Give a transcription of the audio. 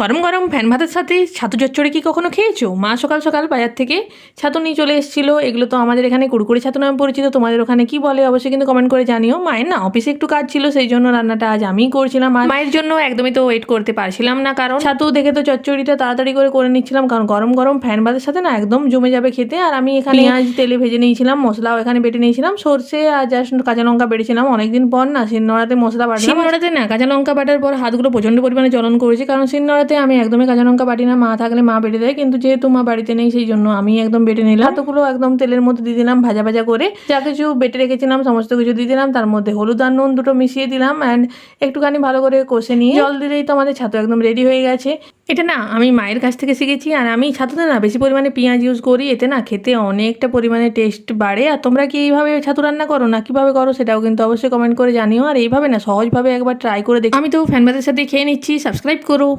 গরম গরম ফ্যান ভাতের সাথে ছাতু চচ্চড়ি কি কখনো খেয়েছো? মা সকাল সকাল বাজার থেকে ছাতু নিয়ে চলে এসেছিলো। এগুলো তো আমাদের এখানে কুড়কুড়ি ছাতু নামে পরিচিত, তোমাদের ওখানে কি বলে অবশ্যই কিন্তু কমেন্ট করে জানিও। মায়ের না অফিসে একটু কাজ ছিল, সেই জন্য রান্নাটা আজ আমিই করছিলাম। আর মায়ের জন্য একদমই তো ওয়েট করতে পারছিলাম না, কারণ ছাতু দেখে তো চচ্চড়িটা তাড়াতাড়ি করে নিচ্ছিলাম, কারণ গরম গরম ফ্যান ভাতের সাথে না একদম জমে যাবে খেতে। আর আমি এখানে পেঁয়াজ তেলে ভেজে নিয়েছিলাম, মশলাও এখানে বেটে নিয়েছিলাম, সর্ষে আর জাস্ট কাঁচা লঙ্কা বেটেছিলাম। অনেকদিন পর না শিলনোড়াতে মশলা বাটলাম। শিলনোড়াতে না কাঁচা লঙ্কা বাটার পর হাতগুলো প্রচণ্ড পরিমাণে জ্বলন করেছে, কারণ শিলনোড়াতে আমি একদমই কাঁচা লঙ্কা বাটি না, মা থাকলে মা বেটে দেয়, কিন্তু যেহেতু মা বাড়িতে নেই সেই জন্য আমি একদম বেটে নিলাম। হাতগুলো একদম তেলের মধ্যে দিয়ে দিলাম ভাজা ভাজা করে, যা কিছু বেটে রেখেছিলাম সমস্ত কিছু দিয়ে দিলাম, তার মধ্যে হলুদ আর নুন দুটো মিশিয়ে দিলাম অ্যান্ড একটুখানি ভালো করে কষে নিয়ে জল দিলেই তো আমাদের ছাতু একদম রেডি হয়ে গেছে। এটা না আমি মায়ের কাছ থেকে শিখেছি, আর আমি ছাতুতে না বেশি পরিমাণে পেঁয়াজ ইউজ করি, এতে না খেতে অনেকটা পরিমাণে টেস্ট বাড়ে। আর তোমরা কি এইভাবে ছাতু রান্না করো না কিভাবে করো সেটাও কিন্তু অবশ্যই কমেন্ট করে জানিও। আর এইভাবে না সহজভাবে একবার ট্রাই করে দেখো। আমি তো ফ্যান ভাতের সাথে খেয়ে নিচ্ছি, সাবস্ক্রাইব করো।